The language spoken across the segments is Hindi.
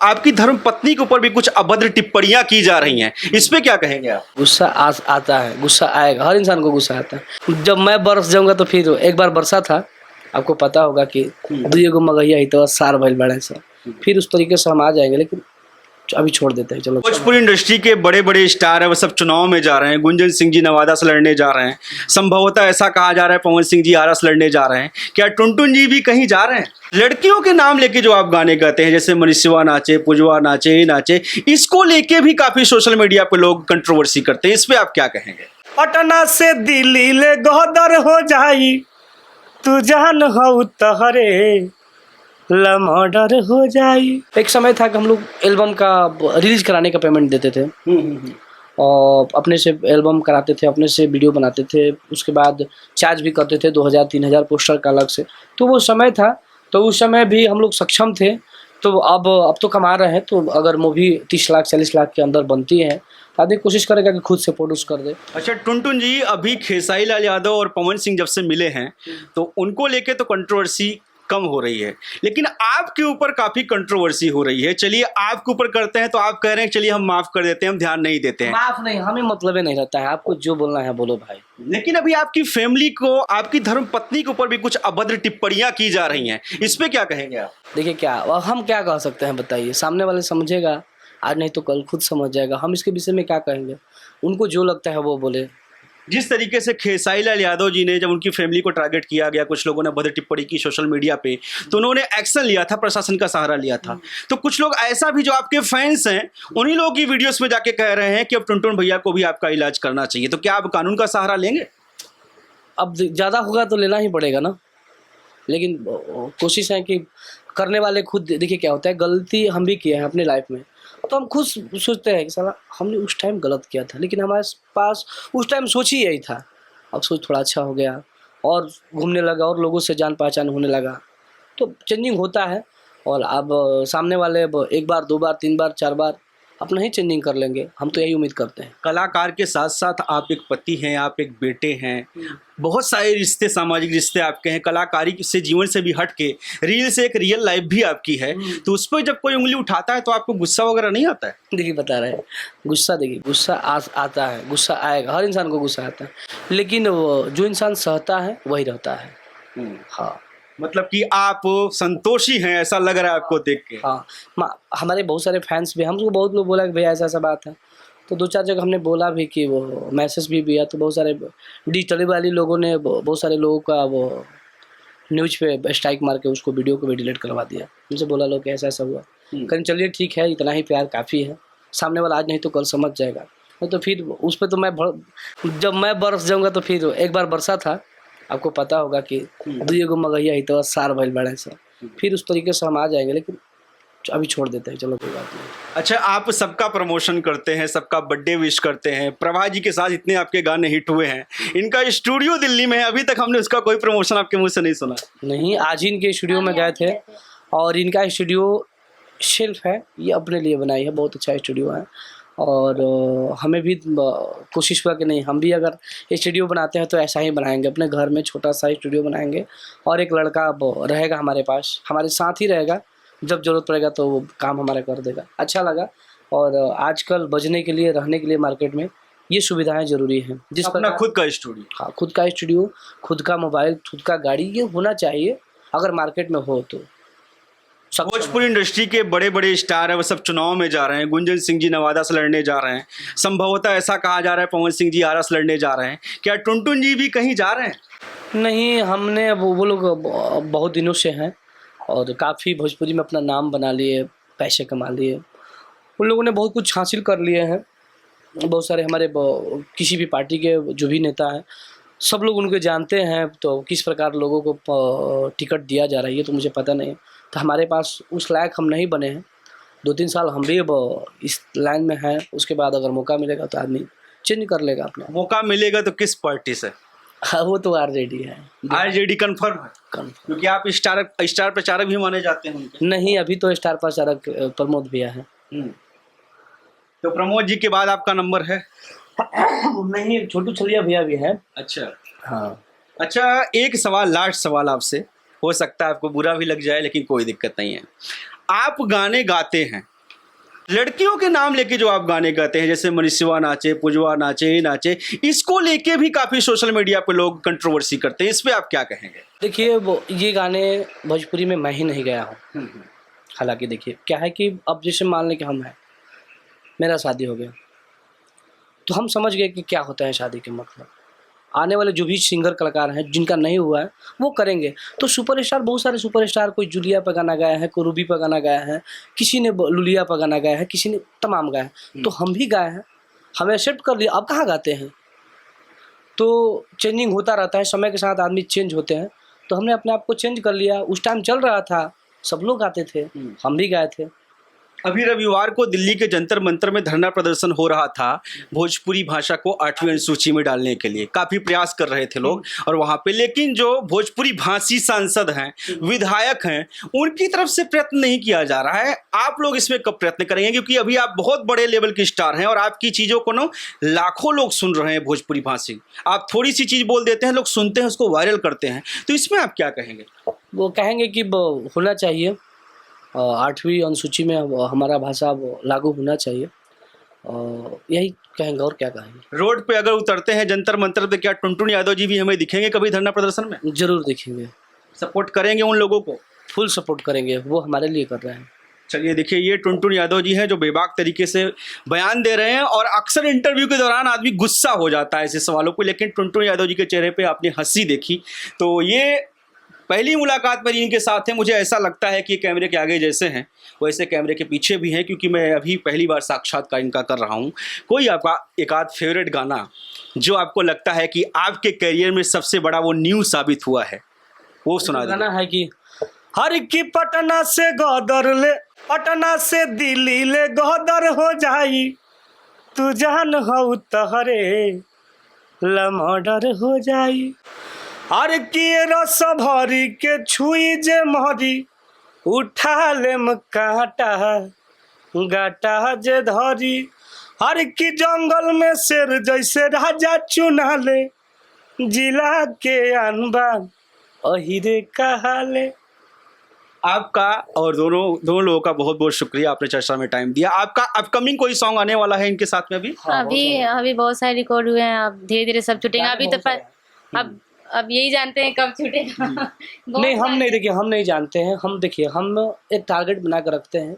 आपकी धर्म पत्नी के ऊपर भी कुछ अभद्र टिप्पणियां की जा रही हैं, इस पे क्या कहेंगे आप? गुस्सा आता है, गुस्सा आएगा, हर इंसान को गुस्सा आता है। जब मैं बरस जाऊंगा तो फिर एक बार बरसा था, आपको पता होगा कि दुइये गो मगहिया ही तो सार भइल बड़े से, फिर उस तरीके से हम आ जाएंगे, लेकिन अभी छोड़ देते हैं। चलो, भोजपुरी इंडस्ट्री के बड़े बड़े स्टार है वो सब चुनाव में जा रहे हैं। गुंजन सिंह जी नवादा से लड़ने जा रहे हैं, संभवतः ऐसा कहा जा रहा है पवन सिंह जी आरा से लड़ने जा रहे हैं। क्या टुनटुन जी भी कहीं जा रहे हैं? लड़कियों के नाम लेके जो आप गाने गाते हैं, जैसे मनीषवा नाचे, पुजवा नाचे, ये नाचे, इसको लेके भी काफी सोशल मीडिया पे लोग कंट्रोवर्सी करते हैं, इस पे आप क्या कहेंगे? पटना से दिल्ली ले गोदर हो जाई, तू जान हो तहरे लमर्डर हो जाई। एक समय था कि हम लोग एल्बम का रिलीज कराने का पेमेंट देते थे और अपने से एल्बम कराते थे, अपने से वीडियो बनाते थे, उसके बाद चार्ज भी करते थे 2000-3000 पोस्टर का अलग से। तो वो समय था, तो उस समय भी हम लोग सक्षम थे। तो अब तो कमा रहे हैं, तो अगर मूवी 30 लाख 40 लाख के अंदर बनती है तो आदमी कोशिश करेगा कि खुद से प्रोड्यूस कर दे। अच्छा टुनटुन जी, अभी खेसारी लाल यादव और पवन सिंह जब से मिले हैं तो उनको लेके तो कंट्रोवर्सी कम हो रही है, लेकिन आपके ऊपर काफी कंट्रोवर्सी हो रही है। चलिए आपके ऊपर करते हैं तो आप कह रहे हैं चलिए हम माफ कर देते हैं, हम ध्यान नहीं देते हैं। माफ नहीं, हमें मतलब ही नहीं रहता है, आपको जो बोलना है बोलो भाई। लेकिन अभी आपकी फैमिली को, आपकी धर्म पत्नी के ऊपर भी कुछ अभद्र टिप्पणियां की जा रही हैं, इस पे क्या कहेंगे आप? देखिए क्या हम क्या कह सकते हैं बताइए, सामने वाले समझेगा आज नहीं तो कल खुद समझ जाएगा, हम इसके विषय में क्या कहेंगे। उनको जो लगता है वो बोले। जिस तरीके से खेसारी लाल यादव जी ने, जब उनकी फैमिली को टारगेट किया गया, कुछ लोगों ने अभद्र टिप्पणी की सोशल मीडिया पे, तो उन्होंने एक्शन लिया था, प्रशासन का सहारा लिया था। तो कुछ लोग ऐसा भी जो आपके फैंस हैं, उन्हीं लोगों की वीडियोस में जाके कह रहे हैं कि अब टुनटुन भैया को भी आपका इलाज करना चाहिए। तो क्या आप कानून का सहारा लेंगे? अब ज़्यादा होगा तो लेना ही पड़ेगा ना, लेकिन कोशिश है कि करने वाले खुद। देखिए क्या होता है, गलती हम भी किए हैं अपने लाइफ में, तो हम खुद सोचते हैं कि साला हमने उस टाइम गलत किया था, लेकिन हमारे पास उस टाइम सोच ही यही था। अब सोच थोड़ा अच्छा हो गया और घूमने लगा और लोगों से जान पहचान होने लगा, तो चेंजिंग होता है। और अब सामने वाले अब 1 बार 2 बार 3 बार 4 बार अपना ही चेंजिंग कर लेंगे, हम तो यही उम्मीद करते हैं। कलाकार के साथ साथ आप एक पति हैं, आप एक बेटे हैं, बहुत सारे रिश्ते, सामाजिक रिश्ते आपके हैं। कलाकारी से, जीवन से भी हट के रील से एक रियल लाइफ भी आपकी है, तो उस पर जब कोई उंगली उठाता है तो आपको गुस्सा वगैरह नहीं आता है? देखिए बता रहे हैं, गुस्सा, देखिए गुस्सा आता है, गुस्सा आएगा, हर इंसान को गुस्सा आता है, लेकिन जो इंसान सहता है वही रहता है। हाँ, मतलब कि आप संतोषी हैं, ऐसा लग रहा है आपको देख के। हाँ, हमारे बहुत सारे फैंस भी, हमको बहुत लोग बोला कि भैया ऐसा ऐसा बात है, तो 2-4 जगह हमने बोला भी कि वो मैसेज भी दिया, तो बहुत सारे डिजिटल वाली लोगों ने, बहुत सारे लोगों का वो न्यूज पे स्ट्राइक मार के उसको, वीडियो को भी डिलीट करवा दिया। हमसे बोला लोग कि ऐसा ऐसा हुआ, कहीं चलिए ठीक है, इतना ही प्यार काफ़ी है, सामने वाला आज नहीं तो कल समझ जाएगा। तो फिर उस पर तो जब मैं बरस जाऊँगा तो फिर एक बार बरसा था, आपको पता होगा कि दुइये गो मगहिया ही तो सार भइल बड़े से, फिर उस तरीके से हम आ जाएंगे, लेकिन अभी छोड़ देते हैं। चलो कोई बात नहीं। अच्छा, आप सबका प्रमोशन करते हैं, सबका बर्थडे विश करते हैं, प्रभा जी के साथ इतने आपके गाने हिट हुए हैं, इनका स्टूडियो दिल्ली में है, अभी तक हमने उसका कोई प्रमोशन आपके मुंह से नहीं सुना। नहीं, आज ही इनके स्टूडियो में गए थे, और इनका स्टूडियो शेल्फ है, ये अपने लिए बनाई है, बहुत अच्छा स्टूडियो है। और हमें भी कोशिश हुआ कि नहीं, हम भी अगर स्टूडियो बनाते हैं तो ऐसा ही बनाएंगे, अपने घर में छोटा सा स्टूडियो बनाएंगे, और एक लड़का रहेगा हमारे पास, हमारे साथ ही रहेगा, जब ज़रूरत पड़ेगा तो वो काम हमारा कर देगा। अच्छा लगा। और आजकल बजने के लिए, रहने के लिए मार्केट में ये सुविधाएं ज़रूरी हैं। जिस अपना खुद का स्टूडियो, हाँ, खुद का स्टूडियो, खुद का मोबाइल, खुद का गाड़ी, ये होना चाहिए अगर मार्केट में हो तो। भोजपुरी इंडस्ट्री के बड़े बड़े स्टार है वो सब चुनाव में जा रहे हैं। गुंजन सिंह जी नवादा से लड़ने जा रहे हैं, संभवतः ऐसा कहा जा रहा है पवन सिंह जी आरा से लड़ने जा रहे हैं। क्या टुनटुन जी भी कहीं जा रहे हैं? नहीं, हमने वो लोग बहुत दिनों से हैं और काफ़ी भोजपुरी में अपना नाम बना लिए, पैसे कमा लिए, उन लोगों ने बहुत कुछ हासिल कर लिए हैं। बहुत सारे हमारे किसी भी पार्टी के जो भी नेता हैं, सब लोग उनको जानते हैं, तो किस प्रकार लोगों को टिकट दिया जा रहा है ये तो मुझे पता नहीं, तो हमारे पास उस लायक हम नहीं बने हैं। 2-3 साल हम भी अब इस लाइन में हैं, उसके बाद अगर मौका मिलेगा तो आदमी चेंज कर लेगा अपना। मौका मिलेगा तो किस पार्टी से? हाँ, वो तो आरजेडी है। आरजेडी कंफर्म है? क्योंकि आप स्टार प्रचारक भी माने जाते हैं उनके। नहीं, अभी तो स्टार प्रचारक प्रमोद भैया है। तो प्रमोद जी के बाद आपका नंबर है? नहीं, छोटू छलिया भैया भी है। अच्छा, हाँ। अच्छा, एक सवाल, लास्ट सवाल आपसे, हो सकता है आपको बुरा भी लग जाए लेकिन कोई दिक्कत नहीं है। आप गाने गाते हैं, लड़कियों के नाम लेके जो आप गाने गाते हैं, जैसे मनीषवा नाचे, पूजवा नाचे, ये नाचे, इसको लेके भी काफी सोशल मीडिया पे लोग कंट्रोवर्सी करते हैं, इस पे आप क्या कहेंगे? देखिए वो ये गाने भोजपुरी में मैं ही नहीं गाया हूँ। हालांकि देखिए क्या है कि अब जैसे मान लें कि हम हैं, मेरा शादी हो गया, तो हम समझ गए कि क्या होता है शादी के मतलब। आने वाले जो भी सिंगर कलाकार हैं जिनका नहीं हुआ है वो करेंगे। तो सुपरस्टार, बहुत सारे सुपरस्टार, कोई जूलिया पर गाना गाया है, कोई रूबी पर गाना गाया है, किसी ने लुलिया पर गाना गाया है, किसी ने तमाम गाया है, तो हम भी गाए हैं, हमें एक्सेप्ट कर लिया। अब कहाँ गाते हैं? तो चेंजिंग होता रहता है, समय के साथ आदमी चेंज होते हैं, तो हमने अपने आप को चेंज कर लिया। उस टाइम चल रहा था, सब लोग गाते थे, हम भी गाए थे। अभी रविवार को दिल्ली के जंतर मंतर में धरना प्रदर्शन हो रहा था भोजपुरी भाषा को 8वीं अनुसूची में डालने के लिए, काफी प्रयास कर रहे थे लोग और वहां पे, लेकिन जो भोजपुरी भाषी सांसद हैं, विधायक हैं, उनकी तरफ से प्रयत्न नहीं किया जा रहा है। आप लोग इसमें कब प्रयत्न करेंगे? क्योंकि अभी आप बहुत बड़े लेवल के स्टार हैं और आपकी चीजों को ना लाखों लोग सुन रहे हैं भोजपुरी भाषी। आप थोड़ी सी चीज बोल देते हैं, लोग सुनते हैं, उसको वायरल करते हैं, तो इसमें आप क्या कहेंगे? वो कहेंगे कि होना चाहिए, 8वीं अनुसूची में हमारा भाषा लागू होना चाहिए, यही कहेंगे और क्या कहेंगे। रोड पे अगर उतरते हैं जंतर मंतर पे, क्या टुनटुन यादव जी भी हमें दिखेंगे कभी धरना प्रदर्शन में? जरूर देखेंगे, सपोर्ट करेंगे उन लोगों को? फुल सपोर्ट करेंगे, वो हमारे लिए कर रहे हैं। चलिए देखिए, ये टुनटुन यादव जी हैं जो बेबाक तरीके से बयान दे रहे हैं और अक्सर इंटरव्यू के दौरान आदमी गुस्सा हो जाता है ऐसे सवालों को, लेकिन टुनटुन यादव जी के चेहरे पे आपने हंसी देखी। तो ये पहली मुलाकात मेरी इनके साथ है, मुझे ऐसा लगता है कि कैमरे के आगे जैसे हैं वैसे कैमरे के पीछे भी हैं, क्योंकि मैं अभी पहली बार साक्षात्कार इनका कर रहा हूँ। कोई आपका एक आध फेवरेट गाना जो आपको लगता है कि आपके करियर में सबसे बड़ा वो न्यू साबित हुआ है, वो सुना दीजिए। गाना है कि हर की पटना से गदर ले, पटना से दिल्ली ले गदर हो जाई, तू जान हो तहरे लमडर हो जाई। हर की रस भरी के छुई जे महरी, उठा ले कांटा गाटा जे धरी। हर की जंगल में शेर जैसे राजा चुना ले, जिला के अनबान अहिरे कहाले। आपका और दोनों लोगों का बहुत बहुत शुक्रिया, आपने चर्चा में टाइम दिया। आपका अपकमिंग कोई सॉन्ग आने वाला है इनके साथ में अभी? अभी बहुत सारे रिकॉर्ड हुए हैं, अब धीरे धीरे सब छूटेंगे। अभी तो अब यही जानते हैं कब छूटेगा। नहीं, हम नहीं, देखिए हम नहीं जानते हैं। हम देखिए, हम एक टारगेट बना कर रखते हैं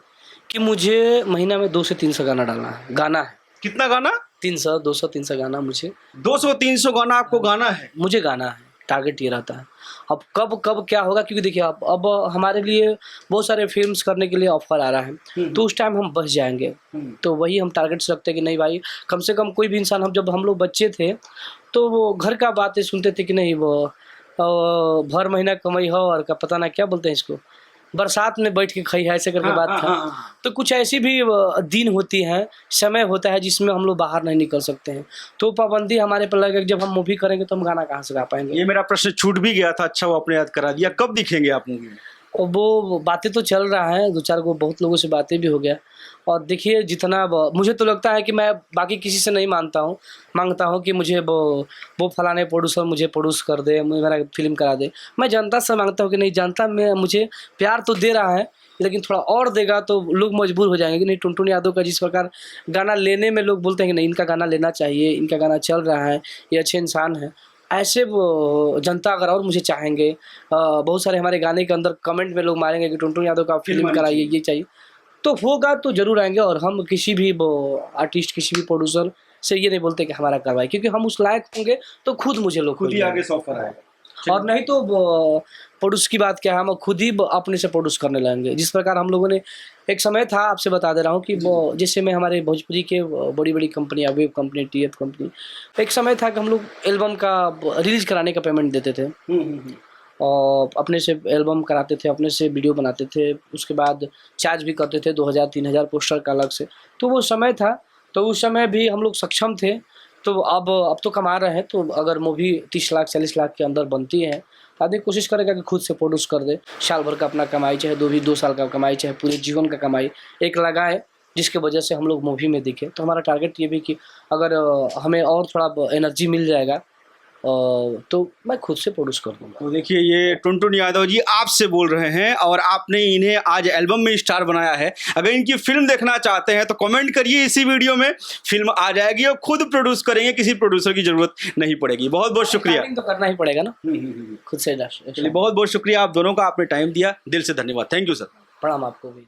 कि मुझे महीना में 200 से 300 गाना डालना है। गाना है कितना गाना? 300, 200, 300 गाना मुझे। 200-300 गाना आपको गाना है? मुझे गाना है, टारगेट ये रहता है। अब कब क्या होगा, क्योंकि देखिए अब हमारे लिए बहुत सारे फिल्म्स करने के लिए ऑफर आ रहा है, तो उस टाइम हम बच जाएंगे। तो वही हम टारगेट्स रखते हैं कि नहीं भाई, कम से कम कोई भी इंसान, जब हम लोग बच्चे थे तो वो घर का बातें सुनते थे कि नहीं वो भर महीना कमाई हो और का पता ना क्या बोलते हैं इसको, बरसात में बैठ के खाई है, ऐसे करके बात था। तो कुछ ऐसी भी दिन होती हैं, समय होता है जिसमें हम लोग बाहर नहीं निकल सकते हैं, तो पाबंदी हमारे पर लगे। जब हम मूवी करेंगे तो हम गाना कहाँ से गा पाएंगे? ये मेरा प्रश्न छूट भी गया था, अच्छा वो आपने याद करा दिया। कब दिखेंगे आप मूवी में? और वो बातें तो चल रहा है, 2-4 को बहुत लोगों से बातें भी हो गया। और देखिए जितना मुझे तो लगता है कि मैं बाकी किसी से नहीं मांगता हूँ कि मुझे वो फलाने प्रोड्यूसर मुझे प्रोड्यूस कर दे, मेरा फिल्म करा दे। मैं जनता से मांगता हूँ कि नहीं, जनता में मुझे प्यार तो दे रहा है, लेकिन थोड़ा और देगा तो लोग मजबूर हो जाएंगे कि नहीं, टुनटुन यादव का जिस प्रकार गाना लेने में लोग बोलते हैं कि नहीं इनका गाना लेना चाहिए, इनका गाना चल रहा है, ये अच्छे इंसान हैं, ऐसे वो जनता अगर और मुझे चाहेंगे, बहुत सारे हमारे गाने के अंदर कमेंट में लोग मारेंगे कि टुनटुन यादव का फिल्म कराइए, ये चाहिए, तो होगा तो जरूर आएंगे। और हम किसी भी आर्टिस्ट, किसी भी प्रोड्यूसर से ये नहीं बोलते कि हमारा करवाए, क्योंकि हम उस लायक होंगे तो खुद मुझे लोग खुद ही आगे ऑफर आएगा। और नहीं तो प्रोड्यूस की बात क्या है, हम खुद ही अपने से प्रोड्यूस करने लगेंगे। जिस प्रकार हम लोगों ने, एक समय था, आपसे बता दे रहा हूँ कि जैसे में हमारे भोजपुरी के बड़ी बड़ी कंपनियाँ, वेब कंपनी, TF कंपनी, एक समय था कि हम लोग एल्बम का रिलीज कराने का पेमेंट देते थे और अपने से एल्बम कराते थे, अपने से वीडियो बनाते थे, उसके बाद चार्ज भी करते थे 2000-3000 पोस्टर का अलग से। तो वो समय था, तो उस समय भी हम लोग सक्षम थे। तो अब तो कमा रहे हैं, तो अगर मूवी 30 लाख 40 लाख के अंदर बनती है तो आदमी कोशिश करेगा कि खुद से प्रोड्यूस कर दे, साल भर का अपना कमाई, चाहे 2 साल का कमाई, चाहे पूरे जीवन का कमाई एक लगाए, जिसके वजह से हम लोग मूवी में दिखे। तो हमारा टारगेट ये भी कि अगर हमें और थोड़ा एनर्जी मिल जाएगा तो मैं खुद से प्रोड्यूस कर दूंगा। तो देखिए ये टुनटुन यादव जी आपसे बोल रहे हैं और आपने इन्हें आज एल्बम में स्टार बनाया है। अगर इनकी फिल्म देखना चाहते हैं तो कमेंट करिए इसी वीडियो में, फिल्म आ जाएगी और खुद प्रोड्यूस करेंगे, किसी प्रोड्यूसर की जरूरत नहीं पड़ेगी। बहुत बहुत शुक्रिया। तो करना ही पड़ेगा ना खुद से। चलिए बहुत बहुत शुक्रिया आप दोनों का, आपने टाइम दिया, दिल से धन्यवाद। Thank you sir. प्रणाम आपको भी।